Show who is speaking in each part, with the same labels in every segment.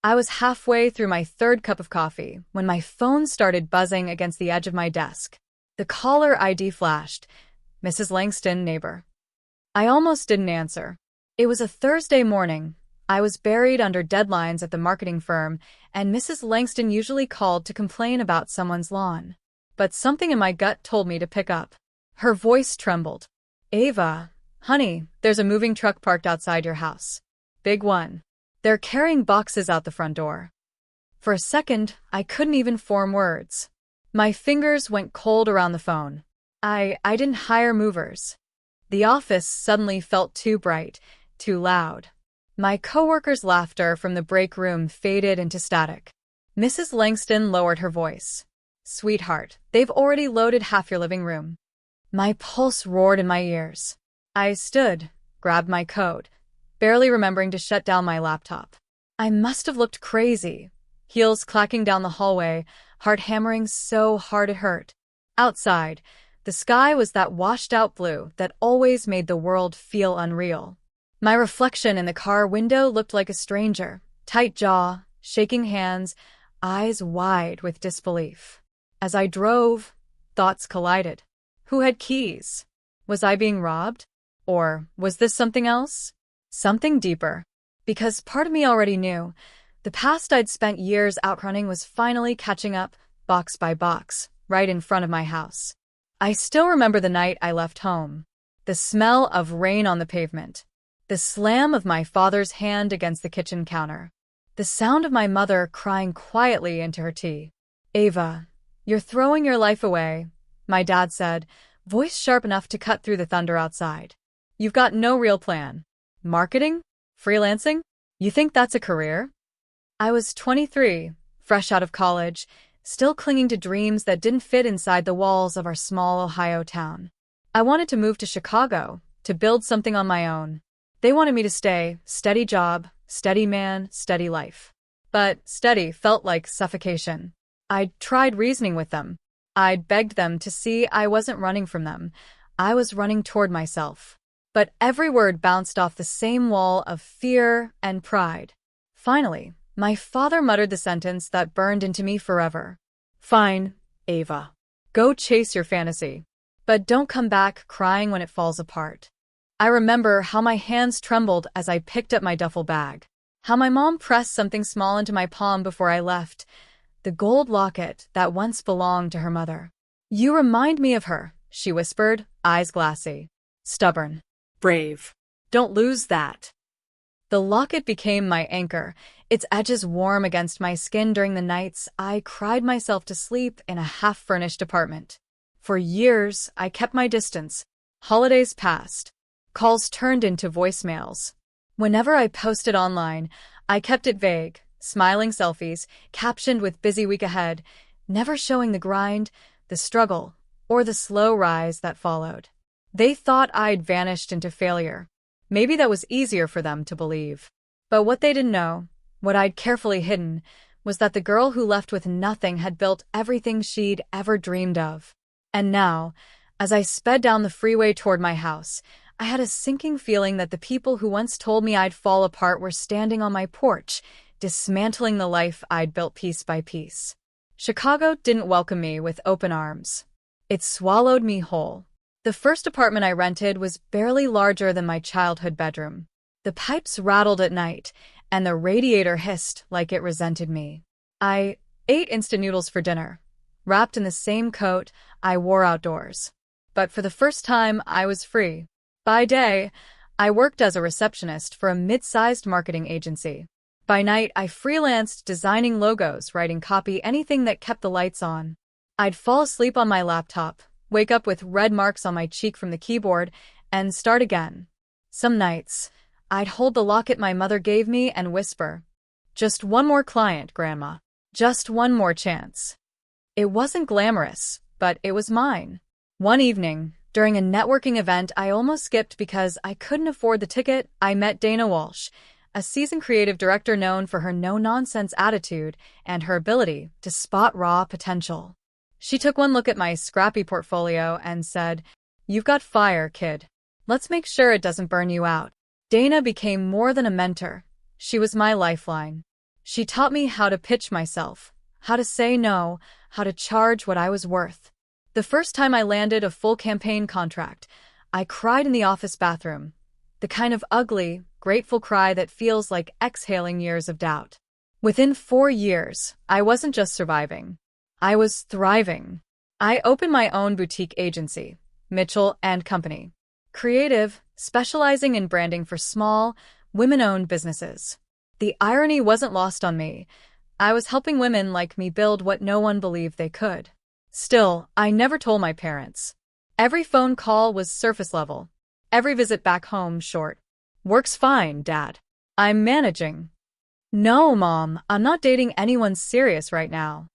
Speaker 1: I was halfway through my third cup of coffee when my phone started buzzing against the edge of my desk. The caller ID flashed. Mrs. Langston, neighbor. I almost didn't answer. It was a Thursday morning. I was buried under deadlines at the marketing firm, and Mrs. Langston usually called to complain about someone's lawn. But something in my gut told me to pick up. Her voice trembled. Ava, honey, there's a moving truck parked outside your house. Big one. They're carrying boxes out the front door. For a second, I couldn't even form words. My fingers went cold around the phone. I didn't hire movers. The office suddenly felt too bright, too loud. My coworkers' laughter from the break room faded into static. Mrs. Langston lowered her voice. Sweetheart, they've already loaded half your living room. My pulse roared in my ears. I stood, grabbed my coat, barely remembering to shut down my laptop. I must have looked crazy, heels clacking down the hallway, heart hammering so hard it hurt. Outside, the sky was that washed-out blue that always made the world feel unreal. My reflection in the car window looked like a stranger, tight jaw, shaking hands, eyes wide with disbelief. As I drove, thoughts collided. Who had keys? Was I being robbed? Or was this something else? Something deeper. Because part of me already knew. The past I'd spent years outrunning was finally catching up, box by box, right in front of my house. I still remember the night I left home. The smell of rain on the pavement. The slam of my father's hand against the kitchen counter. The sound of my mother crying quietly into her tea. Ava, you're throwing your life away, my dad said, voice sharp enough to cut through the thunder outside. You've got no real plan. Marketing? Freelancing? You think that's a career? I was 23, fresh out of college, still clinging to dreams that didn't fit inside the walls of our small Ohio town. I wanted to move to Chicago, to build something on my own. They wanted me to stay, steady job, steady man, steady life. But steady felt like suffocation. I'd tried reasoning with them. I'd begged them to see I wasn't running from them. I was running toward myself. But every word bounced off the same wall of fear and pride. Finally, my father muttered the sentence that burned into me forever. Fine, Ava. Go chase your fantasy. But don't come back crying when it falls apart. I remember how my hands trembled as I picked up my duffel bag. How my mom pressed something small into my palm before I left. The gold locket that once belonged to her mother. You remind me of her, she whispered, eyes glassy. Stubborn. Brave. Don't lose that. The locket became my anchor, its edges warm against my skin during the nights I cried myself to sleep in a half-furnished apartment. For years, I kept my distance. Holidays passed. Calls turned into voicemails. Whenever I posted online, I kept it vague, smiling selfies, captioned with busy week ahead, never showing the grind, the struggle, or the slow rise that followed. They thought I'd vanished into failure. Maybe that was easier for them to believe. But what they didn't know, what I'd carefully hidden, was that the girl who left with nothing had built everything she'd ever dreamed of. And now, as I sped down the freeway toward my house, I had a sinking feeling that the people who once told me I'd fall apart were standing on my porch, dismantling the life I'd built piece by piece. Chicago didn't welcome me with open arms. It swallowed me whole. The first apartment I rented was barely larger than my childhood bedroom. The pipes rattled at night, and the radiator hissed like it resented me. I ate instant noodles for dinner, wrapped in the same coat I wore outdoors. But for the first time, I was free. By day, I worked as a receptionist for a mid-sized marketing agency. By night, I freelanced designing logos, writing copy, anything that kept the lights on. I'd fall asleep on my laptop, wake up with red marks on my cheek from the keyboard, and start again. Some nights, I'd hold the locket my mother gave me and whisper, "Just one more client, Grandma. Just one more chance." It wasn't glamorous, but it was mine. One evening, during a networking event I almost skipped because I couldn't afford the ticket, I met Dana Walsh, a seasoned creative director known for her no-nonsense attitude and her ability to spot raw potential. She took one look at my scrappy portfolio and said, "You've got fire, kid. Let's make sure it doesn't burn you out." Dana became more than a mentor. She was my lifeline. She taught me how to pitch myself, how to say no, how to charge what I was worth. The first time I landed a full campaign contract, I cried in the office bathroom, the kind of ugly, grateful cry that feels like exhaling years of doubt. Within 4 years, I wasn't just surviving. I was thriving. I opened my own boutique agency, Mitchell and Company. Creative, specializing in branding for small, women-owned businesses. The irony wasn't lost on me. I was helping women like me build what no one believed they could. Still, I never told my parents. Every phone call was surface level. Every visit back home short. Works fine, Dad. I'm managing. No, Mom, I'm not dating anyone serious right now.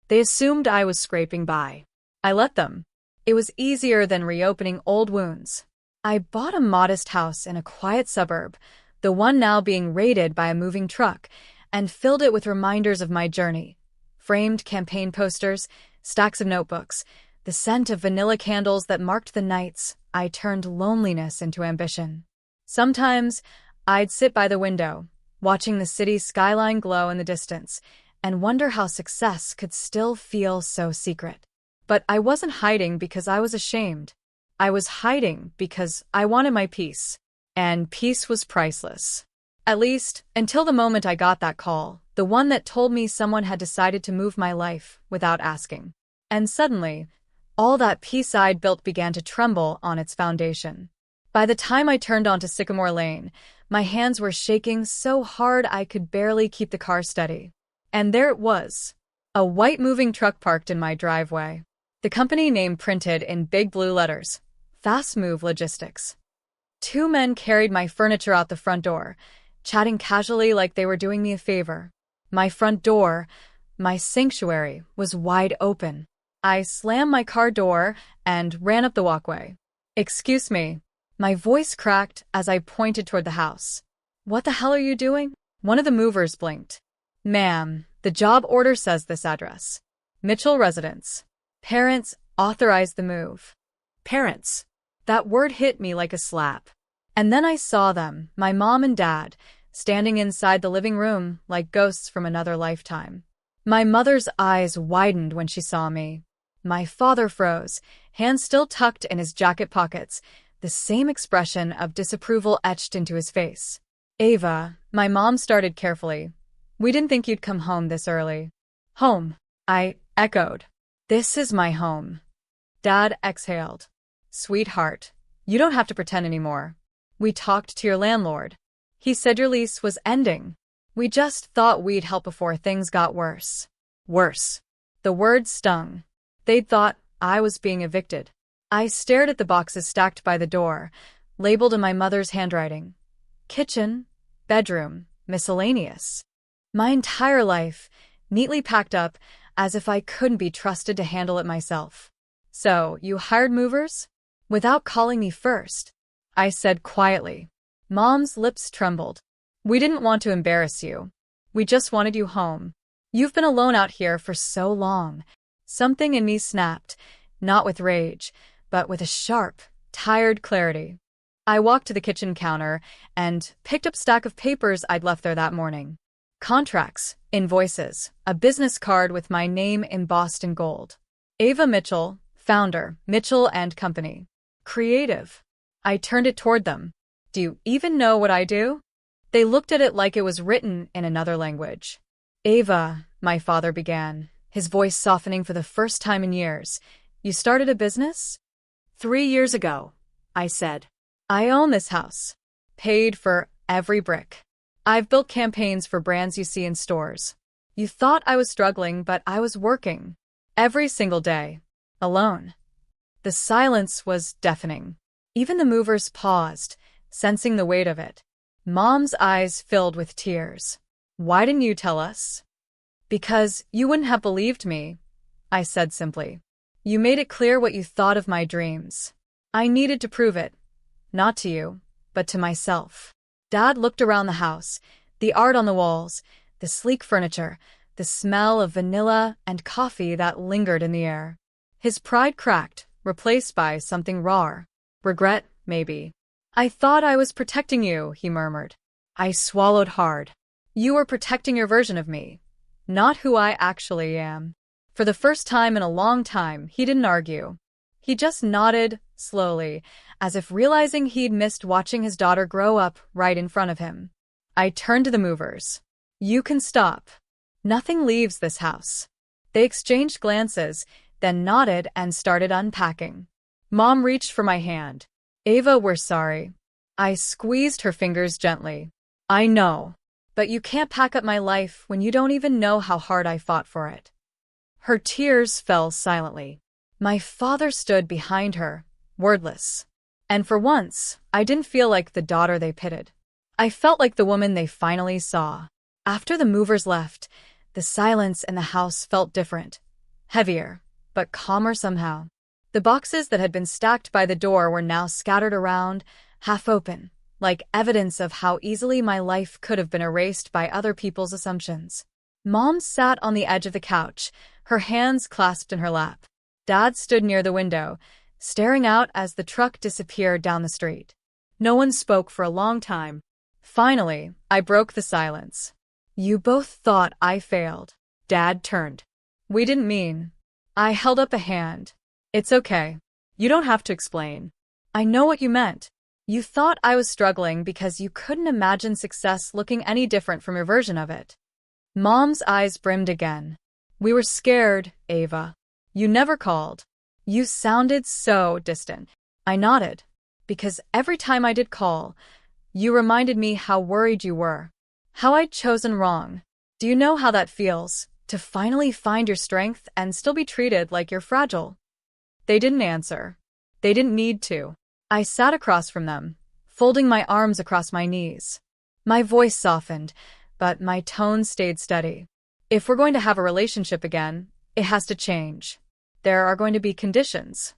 Speaker 1: They assumed I was scraping by. I let them. It was easier than reopening old wounds. I bought a modest house in a quiet suburb, the one now being raided by a moving truck, and filled it with reminders of my journey. Framed campaign posters, stacks of notebooks, the scent of vanilla candles that marked the nights I turned loneliness into ambition. Sometimes, I'd sit by the window, watching the city's skyline glow in the distance, and wonder how success could still feel so secret. But I wasn't hiding because I was ashamed. I was hiding because I wanted my peace. And peace was priceless. At least, until the moment I got that call, the one that told me someone had decided to move my life without asking. And suddenly, all that peace I'd built began to tremble on its foundation. By the time I turned onto Sycamore Lane, my hands were shaking so hard I could barely keep the car steady. And there it was, a white moving truck parked in my driveway. The company name printed in big blue letters, Fast Move Logistics. 2 men carried my furniture out the front door, chatting casually like they were doing me a favor. My front door, my sanctuary, was wide open. I slammed my car door and ran up the walkway. "Excuse me." My voice cracked as I pointed toward the house. "What the hell are you doing?" One of the movers blinked. "Ma'am, the job order says this address. Mitchell Residence. Parents authorized the move." Parents. That word hit me like a slap. And then I saw them, my mom and dad, standing inside the living room like ghosts from another lifetime. My mother's eyes widened when she saw me. My father froze, hands still tucked in his jacket pockets, the same expression of disapproval etched into his face. "Ava," my mom started carefully, "we didn't think you'd come home this early." "Home," I echoed. "This is my home." Dad exhaled. "Sweetheart, you don't have to pretend anymore. We talked to your landlord. He said your lease was ending. We just thought we'd help before things got worse." Worse. The word stung. They'd thought I was being evicted. I stared at the boxes stacked by the door, labeled in my mother's handwriting. Kitchen, bedroom, miscellaneous. My entire life, neatly packed up, as if I couldn't be trusted to handle it myself. "So, you hired movers?" "Without calling me first," I said quietly. Mom's lips trembled. "We didn't want to embarrass you. We just wanted you home. You've been alone out here for so long." Something in me snapped, not with rage, but with a sharp, tired clarity. I walked to the kitchen counter and picked up a stack of papers I'd left there that morning. Contracts, invoices, a business card with my name embossed in gold. Ava Mitchell, founder, Mitchell and Company. Creative. I turned it toward them. "Do you even know what I do?" They looked at it like it was written in another language. "Ava," my father began, his voice softening for the first time in years, "you started a business?" 3 years ago, I said. "I own this house. Paid for every brick. I've built campaigns for brands you see in stores. You thought I was struggling, but I was working. Every single day. Alone." The silence was deafening. Even the movers paused, sensing the weight of it. Mom's eyes filled with tears. "Why didn't you tell us?" "Because you wouldn't have believed me," I said simply. "You made it clear what you thought of my dreams. I needed to prove it. Not to you, but to myself." Dad looked around the house, the art on the walls, the sleek furniture, the smell of vanilla and coffee that lingered in the air. His pride cracked, replaced by something raw. "Regret, maybe." "I thought I was protecting you," he murmured. I swallowed hard. You were protecting your version of me, not who I actually am. For the first time in a long time, he didn't argue. He just nodded, slowly, as if realizing he'd missed watching his daughter grow up right in front of him. I turned to the movers. You can stop. Nothing leaves this house. They exchanged glances, then nodded and started unpacking. Mom reached for my hand. Ava, we're sorry. I squeezed her fingers gently. I know. But you can't pack up my life when you don't even know how hard I fought for it. Her tears fell silently. My father stood behind her, wordless. And for once, I didn't feel like the daughter they pitied. I felt like the woman they finally saw. After the movers left, the silence in the house felt different. Heavier, but calmer somehow. The boxes that had been stacked by the door were now scattered around, half open, like evidence of how easily my life could have been erased by other people's assumptions. Mom sat on the edge of the couch, her hands clasped in her lap. Dad stood near the window, staring out as the truck disappeared down the street. No one spoke for a long time. Finally, I broke the silence. You both thought I failed. Dad turned. We didn't mean. I held up a hand. It's okay. You don't have to explain. I know what you meant. You thought I was struggling because you couldn't imagine success looking any different from your version of it. Mom's eyes brimmed again. We were scared, Ava. You never called. You sounded so distant. I nodded. Because every time I did call, you reminded me how worried you were. How I'd chosen wrong. Do you know how that feels? To finally find your strength and still be treated like you're fragile? They didn't answer. They didn't need to. I sat across from them, folding my arms across my knees. My voice softened, but my tone stayed steady. If we're going to have a relationship again, it has to change. There are going to be conditions.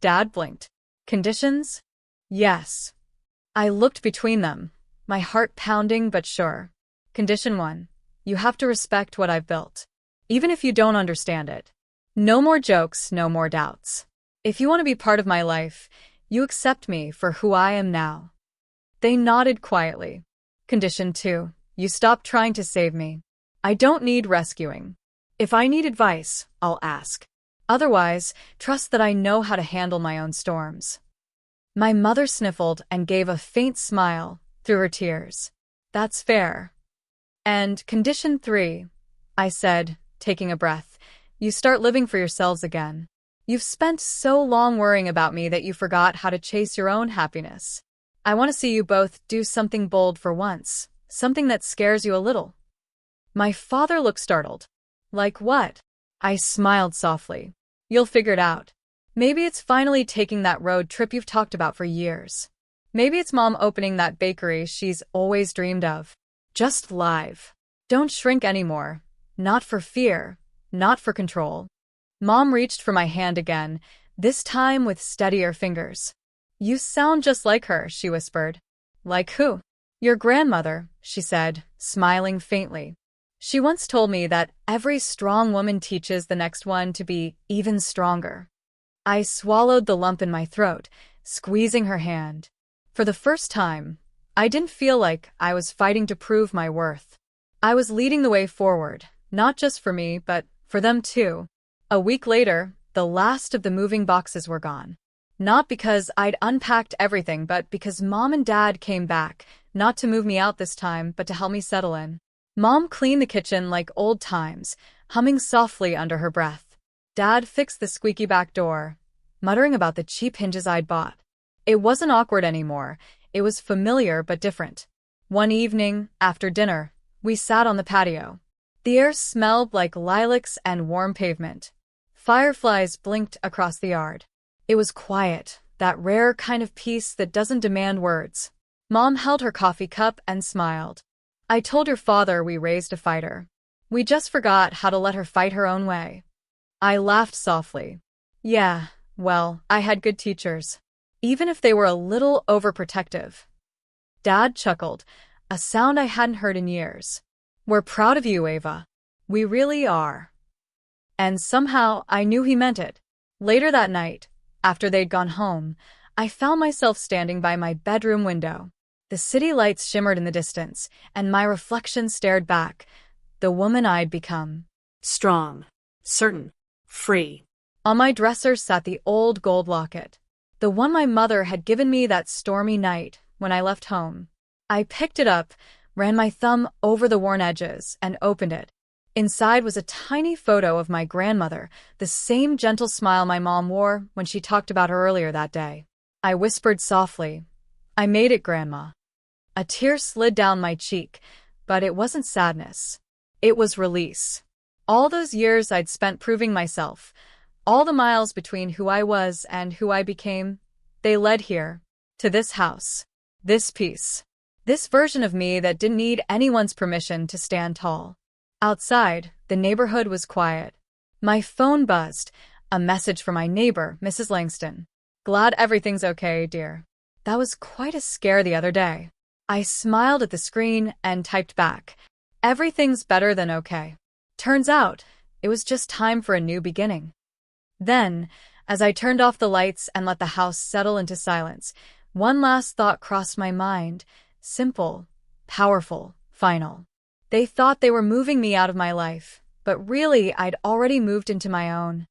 Speaker 1: Dad blinked. Conditions? Yes. I looked between them, my heart pounding but sure. Condition 1. You have to respect what I've built, even if you don't understand it. No more jokes, no more doubts. If you want to be part of my life, you accept me for who I am now. They nodded quietly. Condition 2. You stop trying to save me. I don't need rescuing. If I need advice, I'll ask. Otherwise, trust that I know how to handle my own storms. My mother sniffled and gave a faint smile through her tears. That's fair. And condition 3, I said, taking a breath. You start living for yourselves again. You've spent so long worrying about me that you forgot how to chase your own happiness. I want to see you both do something bold for once, something that scares you a little. My father looked startled. Like what? I smiled softly. You'll figure it out. Maybe it's finally taking that road trip you've talked about for years. Maybe it's Mom opening that bakery she's always dreamed of. Just live. Don't shrink anymore. Not for fear. Not for control. Mom reached for my hand again, this time with steadier fingers. You sound just like her, she whispered. Like who? Your grandmother, she said, smiling faintly. She once told me that every strong woman teaches the next one to be even stronger. I swallowed the lump in my throat, squeezing her hand. For the first time, I didn't feel like I was fighting to prove my worth. I was leading the way forward, not just for me, but for them too. A week later, the last of the moving boxes were gone. Not because I'd unpacked everything, but because Mom and Dad came back, not to move me out this time, but to help me settle in. Mom cleaned the kitchen like old times, humming softly under her breath. Dad fixed the squeaky back door, muttering about the cheap hinges I'd bought. It wasn't awkward anymore. It was familiar but different. One evening, after dinner, we sat on the patio. The air smelled like lilacs and warm pavement. Fireflies blinked across the yard. It was quiet, that rare kind of peace that doesn't demand words. Mom held her coffee cup and smiled. I told your father we raised a fighter. We just forgot how to let her fight her own way. I laughed softly. Yeah, well, I had good teachers. Even if they were a little overprotective. Dad chuckled, a sound I hadn't heard in years. We're proud of you, Ava. We really are. And somehow I knew he meant it. Later that night, after they'd gone home, I found myself standing by my bedroom window. The city lights shimmered in the distance, and my reflection stared back, the woman I'd become.
Speaker 2: Strong, certain, free.
Speaker 1: On my dresser sat the old gold locket, the one my mother had given me that stormy night when I left home. I picked it up, ran my thumb over the worn edges, and opened it. Inside was a tiny photo of my grandmother, the same gentle smile my mom wore when she talked about her earlier that day. I whispered softly, "I made it, Grandma." A tear slid down my cheek, but it wasn't sadness. It was release. All those years I'd spent proving myself, all the miles between who I was and who I became, they led here, to this house, this peace, this version of me that didn't need anyone's permission to stand tall. Outside, the neighborhood was quiet. My phone buzzed, a message from my neighbor, Mrs. Langston. "Glad everything's okay, dear. That was quite a scare the other day." I smiled at the screen and typed back, "Everything's better than okay." Turns out, it was just time for a new beginning. Then, as I turned off the lights and let the house settle into silence, one last thought crossed my mind, simple, powerful, final. They thought they were moving me out of my life, but really I'd already moved into my own.